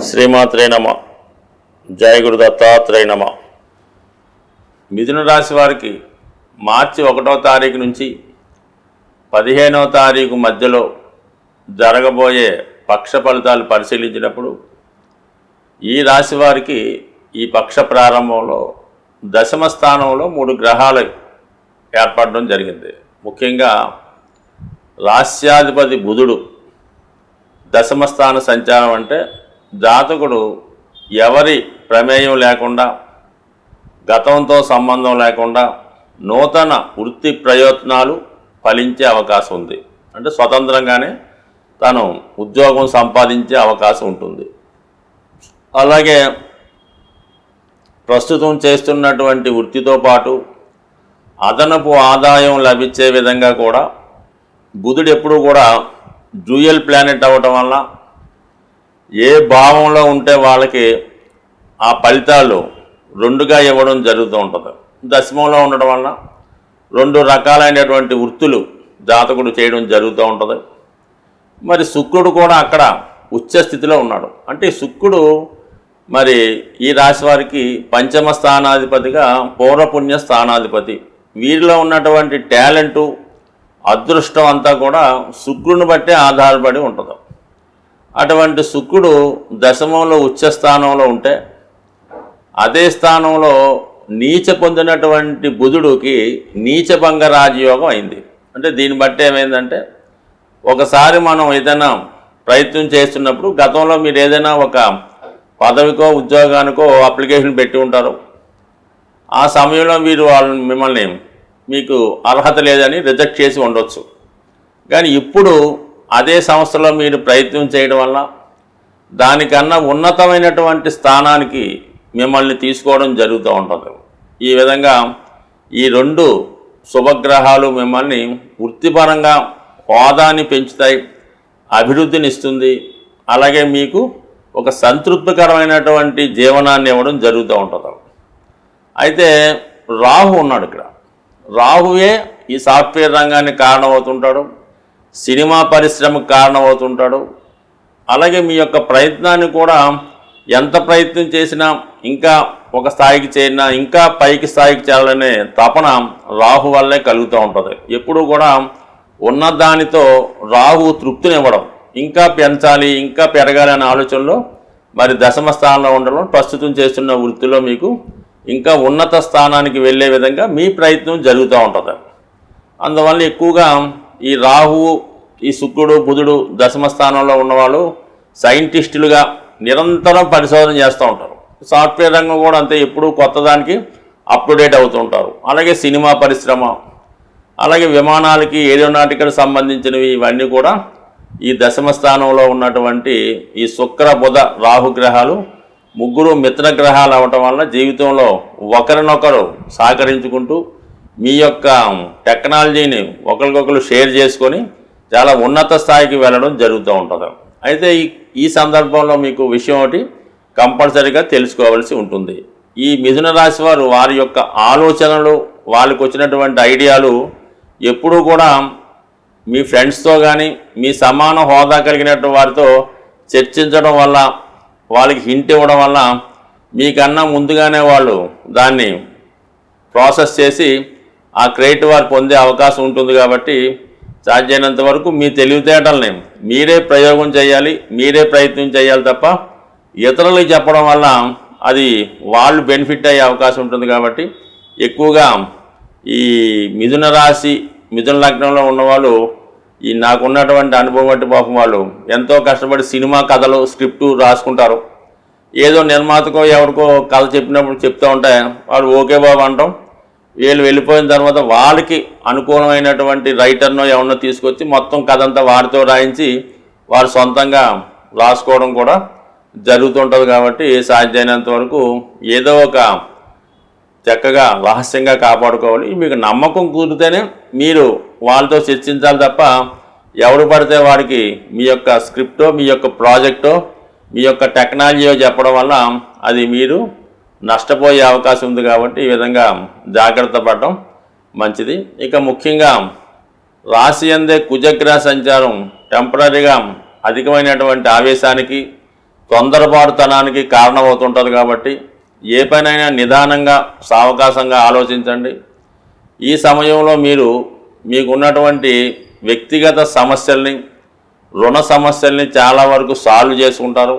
శ్రీమాత్రే నమ. జయ గురు దత్తాత్రేయ నమ. మిథున రాశి వారికి మార్చి 1వ తారీఖు నుంచి 15వ తారీఖు మధ్యలో జరగబోయే పక్ష ఫలితాలు పరిశీలించినప్పుడు ఈ రాశి వారికి ఈ పక్ష ప్రారంభంలో దశమ స్థానంలో 3 గ్రహాలు ఏర్పడడం జరిగింది. ముఖ్యంగా రాస్యాధిపతి బుధుడు దశమ స్థాన సంచారం అంటే జాతకుడు ఎవరి ప్రమేయం లేకుండా, గతంతో సంబంధం లేకుండా నూతన వృత్తి ప్రయత్నాలు ఫలించే అవకాశం ఉంది. అంటే స్వతంత్రంగానే తను ఉద్యోగం సంపాదించే అవకాశం ఉంటుంది. అలాగే ప్రస్తుతం చేస్తున్నటువంటి వృత్తితో పాటు అదనపు ఆదాయం లభించే విధంగా కూడా బుధుడు ఎప్పుడూ కూడా డ్యూయల్ ప్లానెట్ అవ్వటం వల్ల ఏ భావంలో ఉంటే వాళ్ళకి ఆ ఫలితాలు 2గా ఇవ్వడం జరుగుతూ ఉంటుంది. దశమంలో ఉండడం వల్ల 2 రకాలైనటువంటి వృత్తులు జాతకుడు చేయడం జరుగుతూ ఉంటుంది. మరి శుక్రుడు కూడా అక్కడ ఉచ్చ స్థితిలో ఉన్నాడు. అంటే శుక్రుడు మరి ఈ రాశి వారికి పంచమ స్థానాధిపతిగా పూర్వపుణ్య స్థానాధిపతి. వీరిలో ఉన్నటువంటి టాలెంటు, అదృష్టం అంతా కూడా శుక్రుని బట్టే ఆధారపడి ఉంటుంది. అటువంటి శుక్రుడు దశమంలో ఉచ్చ స్థానంలో ఉంటే అదే స్థానంలో నీచ పొందినటువంటి బుధుడికి నీచభంగ రాజయోగం అయింది. అంటే దీన్ని బట్టి ఏమైందంటే, ఒకసారి మనం ఏదైనా ప్రయత్నం చేస్తున్నప్పుడు గతంలో మీరు ఏదైనా ఒక పదవికో ఉద్యోగానికో అప్లికేషన్ పెట్టి ఉంటారు. ఆ సమయంలో మీరు మిమ్మల్ని మీకు అర్హత లేదని రిజెక్ట్ చేసి ఉండొచ్చు. కానీ ఇప్పుడు అదే సంస్థలో మీరు ప్రయత్నం చేయడం వల్ల దానికన్నా ఉన్నతమైనటువంటి స్థానానికి మిమ్మల్ని తీసుకోవడం జరుగుతూ ఉంటుంది. ఈ విధంగా ఈ 2 శుభగ్రహాలు మిమ్మల్ని వృత్తిపరంగా హోదాని పెంచుతాయి, అభివృద్ధిని ఇస్తుంది. అలాగే మీకు ఒక సంతృప్తికరమైనటువంటి జీవనాన్ని ఇవ్వడం జరుగుతూ ఉంటుంది. అయితే రాహు ఉన్నాడు ఇక్కడ. రాహువే ఈ సాఫ్ట్వేర్ రంగానికి కారణమవుతుంటాడు, సినిమా పరిశ్రమకు కారణమవుతుంటాడు. అలాగే మీ యొక్క ప్రయత్నాన్ని కూడా ఎంత ప్రయత్నం చేసినా ఇంకా ఒక స్థాయికి చేరినా ఇంకా పైకి స్థాయికి చేరాలనే తపన రాహు వల్లే కలుగుతూ ఉంటుంది. ఎప్పుడూ కూడా ఉన్నదానితో రాహు తృప్తినివ్వడం, ఇంకా పెంచాలి ఇంకా పెరగాలి అనే ఆలోచనలో మరి దశమ స్థానంలో ఉండడం, ప్రస్తుతం చేస్తున్న వృత్తిలో మీకు ఇంకా ఉన్నత స్థానానికి వెళ్ళే విధంగా మీ ప్రయత్నం జరుగుతూ ఉంటుంది. అందువల్ల ఎక్కువగా ఈ రాహువు, ఈ శుక్రుడు, బుధుడు దశమ స్థానంలో ఉన్నవాళ్ళు సైంటిస్టులుగా నిరంతరం పరిశోధన చేస్తూ ఉంటారు. సాఫ్ట్వేర్ రంగం కూడా అంతే, ఎప్పుడూ కొత్త దానికి అప్డేట్ అవుతూ ఉంటారు. అలాగే సినిమా పరిశ్రమ, అలాగే విమానాలకి ఏరోనాటికల్ సంబంధించినవి ఇవన్నీ కూడా ఈ దశమ స్థానంలో ఉన్నటువంటి ఈ శుక్ర, బుధ, రాహు గ్రహాలు 3 మిత్ర గ్రహాలు అవ్వటం వల్ల జీవితంలో ఒకరినొకరు సహకరించుకుంటూ మీ యొక్క టెక్నాలజీని ఒకరికొకరు షేర్ చేసుకొని చాలా ఉన్నత స్థాయికి వెళ్ళడం జరుగుతూ ఉంటుంది. అయితే ఈ సందర్భంలో మీకు విషయం ఒకటి కంపల్సరీగా తెలుసుకోవాల్సి ఉంటుంది. ఈ మిథున రాశి వారు వారి యొక్క ఆలోచనలు, వాళ్ళకు వచ్చినటువంటి ఐడియాలు ఎప్పుడూ కూడా మీ ఫ్రెండ్స్తో కానీ మీ సమాన హోదా కలిగినటువంటి వారితో చర్చించడం వల్ల, వాళ్ళకి హింట్ ఇవ్వడం వల్ల మీకన్నా ముందుగానే వాళ్ళు దాన్ని ప్రాసెస్ చేసి ఆ క్రెడిట్ వారు పొందే అవకాశం ఉంటుంది. కాబట్టి సాధ్యమైనంత వరకు మీ తెలివితేటల్ని మీరే ప్రయోగం చేయాలి, మీరే ప్రయత్నం చేయాలి తప్ప ఇతరులకు చెప్పడం వల్ల అది వాళ్ళు బెనిఫిట్ అయ్యే అవకాశం ఉంటుంది. కాబట్టి ఎక్కువగా ఈ మిథున రాశి, మిథున లగ్నంలో ఉన్నవాళ్ళు ఈ నాకున్నటువంటి అనుభవం బట్టి పాపం వాళ్ళు ఎంతో కష్టపడి సినిమా కథలు, స్క్రిప్టు రాసుకుంటారు. ఏదో నిర్మాతకో ఎవరికో కథ చెప్పినప్పుడు చెప్తూ ఉంటే వాళ్ళు ఓకే బాబు అంటాం. వీళ్ళు వెళ్ళిపోయిన తర్వాత వాళ్ళకి అనుకూలమైనటువంటి రైటర్నో ఎవరినో తీసుకొచ్చి మొత్తం కథ అంతా వారితో రాయించి వారు సొంతంగా రాసుకోవడం కూడా జరుగుతుంటుంది. కాబట్టి సాధ్యమైనంత వరకు ఏదో ఒక చక్కగా రహస్యంగా కాపాడుకోవాలి. మీకు నమ్మకం కుదిరితేనే మీరు వాళ్ళతో చర్చించాలి తప్ప ఎవరు పడితే వాడికి మీ యొక్క స్క్రిప్టో, మీ యొక్క ప్రాజెక్టో, మీ యొక్క టెక్నాలజీయో చెప్పడం వల్ల అది మీరు నష్టపోయే అవకాశం ఉంది. కాబట్టి ఈ విధంగా జాగ్రత్త పడడం మంచిది. ఇక ముఖ్యంగా రాశి అందే కుజగ్రహ సంచారం టెంపరీగా అధికమైనటువంటి ఆవేశానికి తొందరపాటుతనానికి కారణమవుతుంటుంది. కాబట్టి ఏ పనైనా నిదానంగా సావకాశంగా ఆలోచించండి. ఈ సమయంలో మీకున్నటువంటి వ్యక్తిగత సమస్యల్ని, రుణ సమస్యల్ని చాలా వరకు సాల్వ్ చేసుకుంటారు.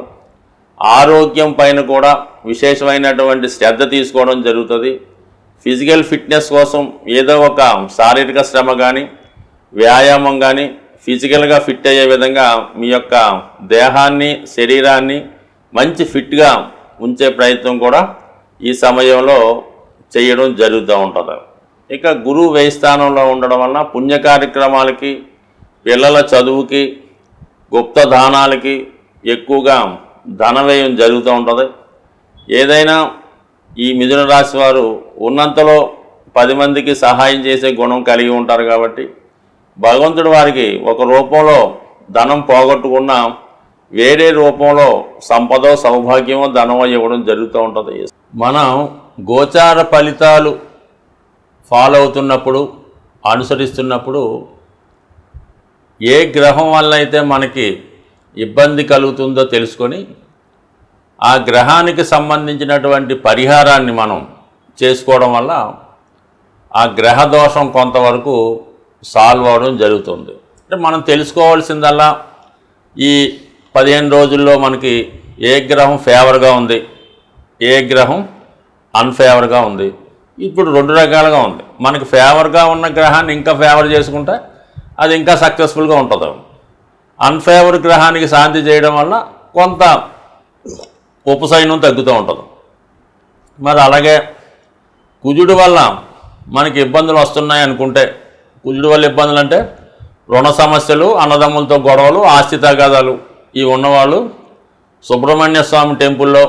ఆరోగ్యం పైన కూడా విశేషమైనటువంటి శ్రద్ధ తీసుకోవడం జరుగుతుంది. ఫిజికల్ ఫిట్నెస్ కోసం ఏదో ఒక శారీరక శ్రమ కానీ, వ్యాయామం కానీ, ఫిజికల్గా ఫిట్ అయ్యే విధంగా మీ యొక్క దేహాన్ని, శరీరాన్ని మంచి ఫిట్గా ఉంచే ప్రయత్నం కూడా ఈ సమయంలో చేయడం జరుగుతూ ఉంటుంది. ఇక గురువు వ్యయ స్థానంలో ఉండడం వలన పుణ్య కార్యక్రమాలకి, పిల్లల చదువుకి, గుప్త దానాలకి ఎక్కువగా ధన వ్యయం జరుగుతూ ఉంటుంది. ఏదైనా ఈ మిథున రాశి వారు ఉన్నంతలో 10 మందికి సహాయం చేసే గుణం కలిగి ఉంటారు. కాబట్టి భగవంతుడు వారికి ఒక రూపంలో ధనం పోగొట్టుకున్న వేరే రూపంలో సంపద, సౌభాగ్యమో, ధనమో ఇవ్వడం జరుగుతూ ఉంటుంది. మనం గోచార ఫలితాలు ఫాలో అవుతున్నప్పుడు, అనుసరిస్తున్నప్పుడు ఏ గ్రహం వల్ల అయితే మనకి ఇబ్బంది కలుగుతుందో తెలుసుకొని ఆ గ్రహానికి సంబంధించినటువంటి పరిహారాన్ని మనం చేసుకోవడం వల్ల ఆ గ్రహ దోషం కొంతవరకు సాల్వ్ అవ్వడం జరుగుతుంది. అంటే మనం తెలుసుకోవాల్సిందల్లా ఈ 15 రోజుల్లో మనకి ఏ గ్రహం ఫేవర్గా ఉంది, ఏ గ్రహం అన్ఫేవర్గా ఉంది. ఇప్పుడు 2 రకాలుగా ఉంది. మనకి ఫేవర్గా ఉన్న గ్రహాన్ని ఇంకా ఫేవర్ చేసుకుంటే అది ఇంకా సక్సెస్ఫుల్గా ఉంటుంది. అన్ఫేవర్ గ్రహానికి శాంతి చేయడం వల్ల కొంత ఉపశమనం తగ్గుతూ ఉంటుంది. మరి అలాగే కుజుడి వల్ల మనకి ఇబ్బందులు వస్తున్నాయి అనుకుంటే, కుజుడి వల్ల ఇబ్బందులు అంటే రుణ సమస్యలు, అన్నదమ్ములతో గొడవలు, ఆస్తి తగాదాలు ఇవి ఉన్నవాళ్ళు సుబ్రహ్మణ్య స్వామి టెంపుల్లో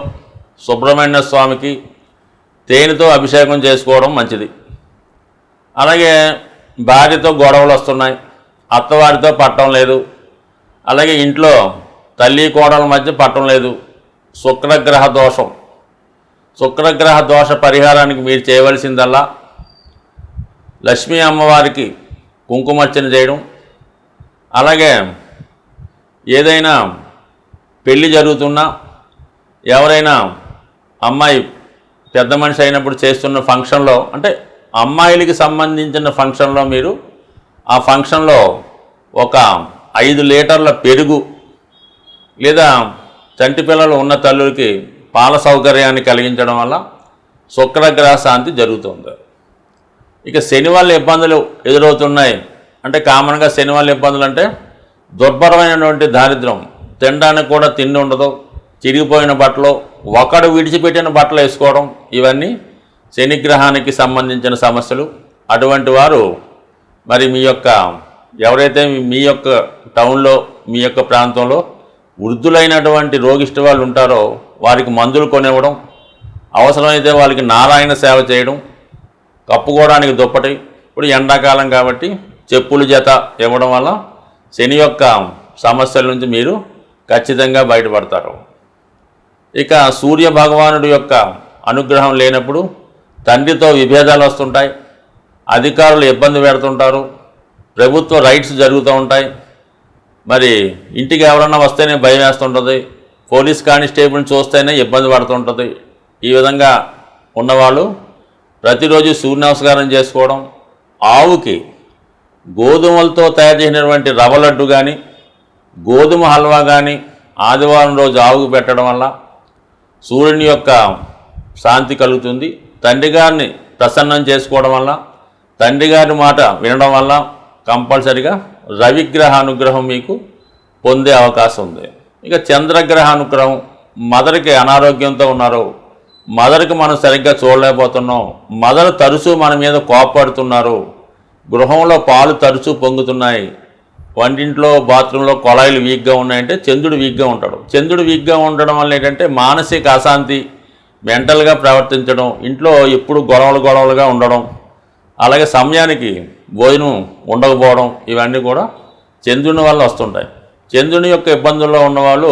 సుబ్రహ్మణ్య స్వామికి తేనెతో అభిషేకం చేసుకోవడం మంచిది. అలాగే భార్యతో గొడవలు వస్తున్నాయి, అత్తవారితో పట్టం లేదు, అలాగే ఇంట్లో తల్లి కోడల మధ్య పట్టం లేదు, శుక్రగ్రహ దోషం. శుక్రగ్రహ దోష పరిహారానికి మీరు చేయవలసిందల్లా లక్ష్మీ అమ్మవారికి కుంకుమర్చన చేయడం, అలాగే ఏదైనా పెళ్ళి జరుగుతున్నా, ఎవరైనా అమ్మాయి పెద్ద మనిషి అయినప్పుడు చేస్తున్న ఫంక్షన్లో, అంటే అమ్మాయిలకి సంబంధించిన ఫంక్షన్లో మీరు ఆ ఫంక్షన్లో ఒక 5 లీటర్ల పెరుగు లేదా చంటి పిల్లలు ఉన్న తల్లులకి పాల సౌకర్యాన్ని కలిగించడం వల్ల శుక్రగ్రహ శాంతి జరుగుతుంది. ఇక శని వల్ల ఇబ్బందులు ఎదురవుతున్నాయి అంటే కామన్గా శని వల్ల ఇబ్బందులు అంటే దుర్భరమైనటువంటి దారిద్ర్యం, తినడానికి కూడా తిండి ఉండదు, చిరిగిపోయిన బట్టలు, ఒకడు విడిచిపెట్టిన బట్టలు వేసుకోవడం, ఇవన్నీ శనిగ్రహానికి సంబంధించిన సమస్యలు. అటువంటి వారు మరి మీ యొక్క ఎవరైతే మీ యొక్క టౌన్లో, మీ యొక్క ప్రాంతంలో వృద్ధులైనటువంటి రోగిష్టి వాళ్ళు ఉంటారో వారికి మందులు కొనివ్వడం, అవసరమైతే వాళ్ళకి నారాయణ సేవ చేయడం, కప్పుకోవడానికి దుప్పటి, ఇప్పుడు ఎండాకాలం కాబట్టి చెప్పుల జత ఇవ్వడం వల్ల శని యొక్క సమస్యల నుంచి మీరు ఖచ్చితంగా బయటపడతారు. ఇక సూర్య భగవానుడి యొక్క అనుగ్రహం లేనప్పుడు తండ్రితో విభేదాలు వస్తుంటాయి, అధికారులు ఇబ్బంది పెడుతుంటారు, ప్రభుత్వ రైట్స్ జరుగుతూ ఉంటాయి. మరి ఇంటికి ఎవరన్నా వస్తేనే భయం వేస్తుంటుంది, పోలీస్ కానిస్టేబుల్ని చూస్తేనే ఇబ్బంది పడుతుంటుంది. ఈ విధంగా ఉన్నవాళ్ళు ప్రతిరోజు సూర్య నమస్కారం చేసుకోవడం, ఆవుకి గోధుమలతో తయారు చేసినటువంటి రవ్వ లడ్డు కానీ, గోధుమ హల్వా కానీ ఆదివారం రోజు ఆవుకు పెట్టడం వల్ల సూర్యుని యొక్క శాంతి కలుగుతుంది. తండ్రి గారిని ప్రసన్నం చేసుకోవడం వల్ల, తండ్రి గారి మాట వినడం వల్ల కంపల్సరిగా రవిగ్రహ అనుగ్రహం మీకు పొందే అవకాశం ఉంది. ఇక చంద్రగ్రహ అనుగ్రహం, మదర్కి అనారోగ్యంతో ఉన్నారు, మదర్కి మనం సరిగ్గా చూడలేకపోతున్నాం, మదర్ తరచూ మన మీద కోపపడుతున్నారు, గృహంలో పాలు తరచూ పొంగుతున్నాయి, వంటింట్లో బాత్రూంలో కొళాయిలు వీక్గా ఉన్నాయంటే చంద్రుడు వీక్గా ఉంటాడు. చంద్రుడు వీక్గా ఉండడం వల్ల ఏంటంటే మానసిక అశాంతి, మెంటల్గా ప్రవర్తించడం, ఇంట్లో ఎప్పుడు గొడవలుగా ఉండడం, అలాగే సమయానికి భోజనం ఉండకపోవడం, ఇవన్నీ కూడా చంద్రుని వల్ల వస్తుంటాయి. చంద్రుని యొక్క ఇబ్బందుల్లో ఉన్నవాళ్ళు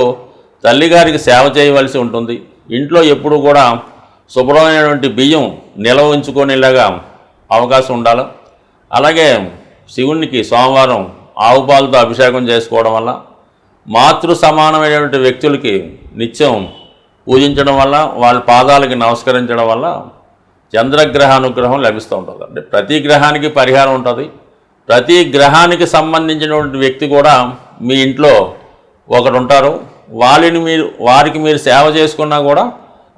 తల్లిగారికి సేవ చేయవలసి ఉంటుంది. ఇంట్లో ఎప్పుడు కూడా శుభ్రమైనటువంటి బియ్యం నిల్వ ఉంచుకునేలాగా అవకాశం ఉండాలి. అలాగే శివునికి సోమవారం ఆవు పాలతో అభిషేకం చేసుకోవడం వల్ల మాతృ సమానమైనటువంటి వ్యక్తులకి నిత్యం పూజించడం వల్ల వాళ్ళ పాదాలకి నమస్కరించడం వల్ల చంద్రగ్రహ అనుగ్రహం లభిస్తూ ఉంటుంది. అంటే ప్రతి గ్రహానికి పరిహారం ఉంటుంది. ప్రతి గ్రహానికి సంబంధించినటువంటి వ్యక్తి కూడా మీ ఇంట్లో ఒకరు ఉంటారు. వారికి మీరు సేవ చేసుకున్నా కూడా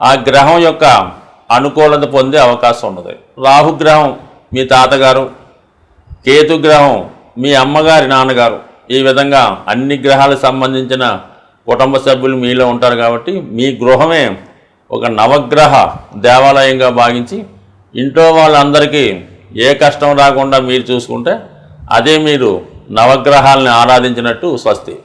ఆ గ్రహం యొక్క అనుకూలత పొందే అవకాశం ఉన్నది. రాహుగ్రహం మీ తాతగారు, కేతుగ్రహం మీ అమ్మగారి నాన్నగారు, ఈ విధంగా అన్ని గ్రహాలకు సంబంధించిన కుటుంబ సభ్యులు మీలో ఉంటారు. కాబట్టి మీ గృహమే ఒక నవగ్రహ దేవాలయంగా భావించి ఇంట్లో వాళ్ళందరికీ ఏ కష్టం రాకుండా మీరు చూసుకుంటే అదే మీరు నవగ్రహాలని ఆరాధించినట్టు స్వస్తి.